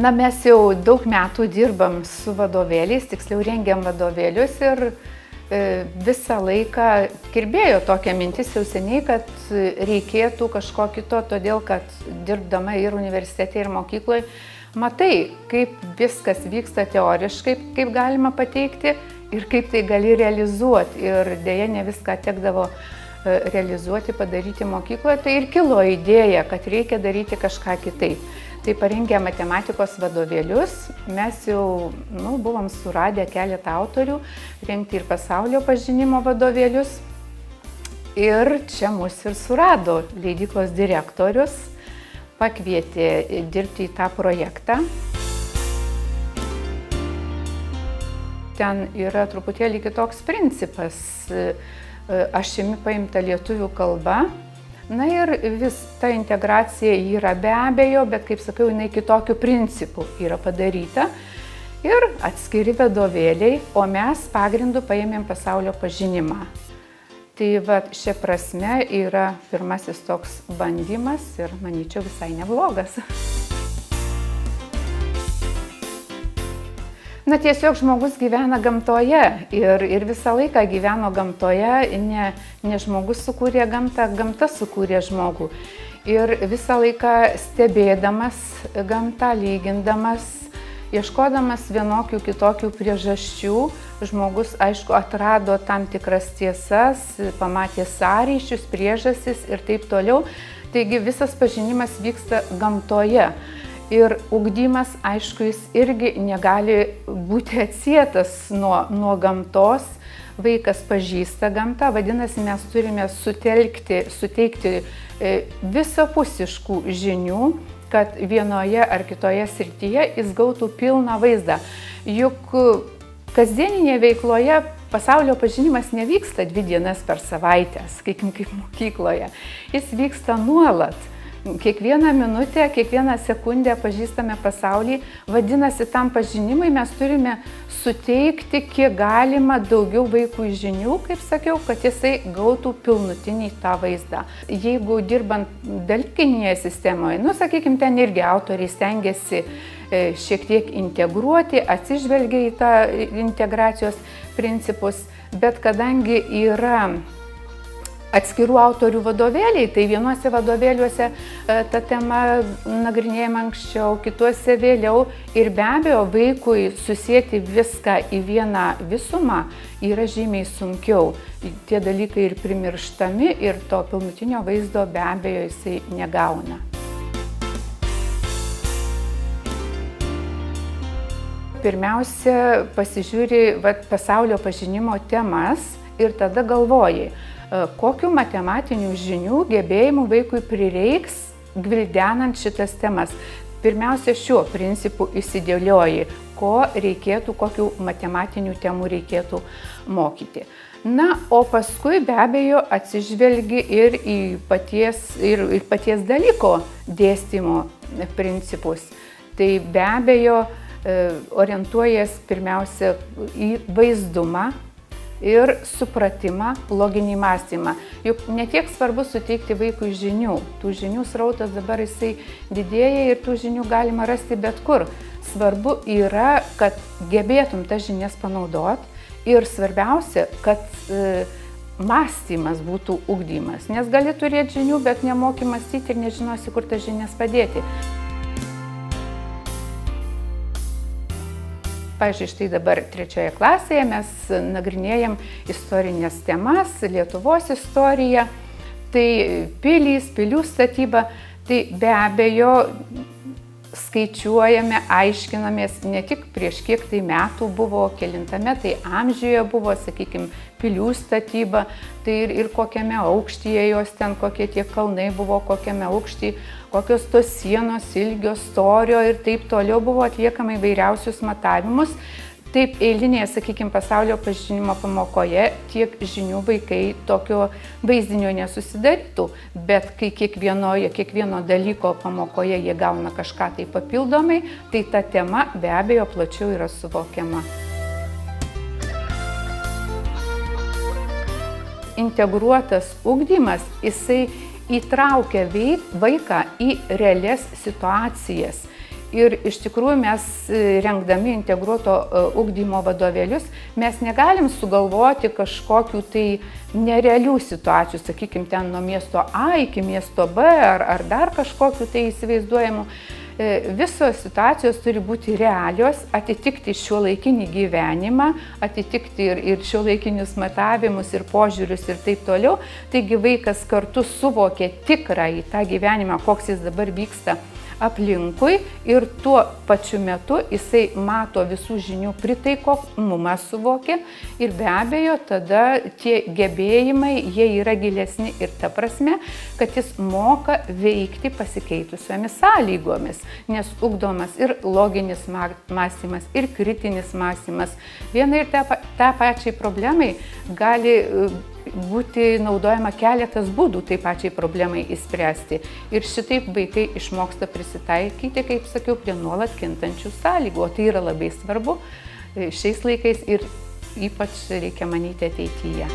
Na, mes jau daug metų dirbam su vadovėliais, tiksliau rengiam vadovėlius ir visą laiką kirbėjo tokia mintis jau seniai, kad reikėtų kažko kito, todėl kad dirbdama ir universitete, ir mokykloje, matai, kaip viskas vyksta teoriškai, kaip galima pateikti ir kaip tai gali realizuoti. Ir dėja ne viską tekdavo realizuoti, padaryti mokykloje, tai ir kilo idėja, kad reikia daryti kažką kitaip. Tai parengę matematikos vadovėlius, mes jau buvom suradę keletą autorių, rengti ir pasaulio pažinimo vadovėlius. Ir čia mus ir surado leidyklos direktorius, pakvietė dirbti į tą projektą. Ten yra truputėlį kitoks principas, ašimi paimta lietuvių kalba. Na ir vis ta integracija yra be abejo, bet kaip sakiau, jinai kitokių principų yra padaryta. Ir atskiri vadovėliai, o mes pagrindu paėmėm pasaulio pažinimą. Tai va, šia prasme yra pirmasis toks bandymas ir manyčiau visai neblogas. Na, tiesiog žmogus gyvena gamtoje ir visą laiką gyveno gamtoje, ne žmogus sukūrė gamtą, gamta sukūrė žmogų. Ir visą laiką stebėdamas gamtą, lygindamas, ieškodamas vienokių kitokių priežasčių, žmogus, aišku, atrado tam tikras tiesas, pamatė sąryšius, priežastis ir taip toliau. Taigi visas pažinimas vyksta gamtoje. Ir ugdymas, aišku, jis irgi negali būti atsietas nuo gamtos. Vaikas pažįsta gamtą, vadinasi, mes turime suteikti visapusiškų žinių, kad vienoje ar kitoje srityje jis gautų pilną vaizdą. Juk kasdieninėje veikloje pasaulio pažinimas nevyksta 2 dienas per savaitę, sakykim, kaip mokykloje. Jis vyksta nuolat. Kiekvieną minutę, kiekvieną sekundę pažįstame pasaulį, vadinasi, tam pažinimui mes turime suteikti kiek galima daugiau vaikų žinių, kaip sakiau, kad jisai gautų pilnutinį tą vaizdą. Jeigu dirbant dalykinėje sistemoje, sakykim, ten irgi autoriai stengiasi šiek tiek integruoti, atsižvelgia į tą integracijos principus, bet kadangi yra atskirų autorių vadovėliai, tai vienuose vadovėliuose ta tema nagrinėjama anksčiau, kituose vėliau. Ir be abejo, vaikui susieti viską į vieną visumą yra žymiai sunkiau. Tie dalykai ir primirštami ir to pilnutinio vaizdo be abejo jisai negauna. Pirmiausia, pasižiūri pasaulio pažinimo temas ir tada galvoji, kokių matematinių žinių, gebėjimų vaikui prireiks gvildenant šitas temas. Pirmiausia, šiuo principu įsidėlioji, ko reikėtų, kokių matematinių temų reikėtų mokyti. Na, o paskui be abejo atsižvelgi ir į paties dalyko dėstymo principus. Tai be abejo orientuojas pirmiausia į vaizdumą ir supratimą, loginį mąstymą. Juk netiek svarbu suteikti vaikui žinių. Tų žinių srautas dabar jisai didėja ir tų žinių galima rasti bet kur. Svarbu yra, kad gebėtum tas žinias panaudoti ir svarbiausia, kad mąstymas būtų ugdymas. Nes gali turėti žinių, bet nemoki mąstyti ir nežinosi, kur tas žinias padėti. Pavyzdžiui, štai dabar 3 klasėje mes nagrinėjam istorinės temas, Lietuvos istoriją, tai pilys, pilių statyba, tai be abejo skaičiuojame, aiškinamės ne tik prieš kiek tai metų buvo, kelintame tai amžiuje buvo, sakykime, pilių statyba, tai ir kokiame aukštyje jos ten, kokie tie kalnai buvo, kokiame aukštyje, kokios tos sienos ilgio, storio ir taip toliau buvo atliekama įvairiausius matavimus. Taip eilinėje, sakykime, pasaulio pažinimo pamokoje tiek žinių vaikai tokio vaizdinio nesusidarytų, bet kai kiekvieno dalyko pamokoje jie gauna kažką tai papildomai, tai ta tema be abejo plačiau yra suvokiama. Integruotas ugdymas, jisai įtraukia vaiką į realias situacijas. Ir iš tikrųjų mes rengdami integruoto ugdymo vadovėlius, mes negalim sugalvoti kažkokių tai nerealių situacijų, sakykime, ten nuo miesto A iki miesto B ar dar kažkokių tai įsivaizduojamų. Visos situacijos turi būti realios, atitikti šiuolaikinį gyvenimą, atitikti ir šiuolaikinius matavimus, ir požiūrius ir taip toliau. Taigi vaikas kartu suvokia tikrą į tą gyvenimą, koks jis dabar vyksta aplinkui ir tuo pačiu metu jisai mato visų žinių pritaikomumą suvokia ir be abejo tada tie gebėjimai, jie yra gilesni ir ta prasme, kad jis moka veikti pasikeitusiomis sąlygomis, nes ugdomas ir loginis mąstymas, ir kritinis mąstymas. Viena ir tą pačiai problemai gali būti naudojama keletas būdų tai pačiai problemai įspręsti. Ir šitaip vaikai išmoksta prisitaikyti, kaip sakiau, prie nuolat kintančių sąlygų. O tai yra labai svarbu šiais laikais ir ypač reikia manyti ateityje.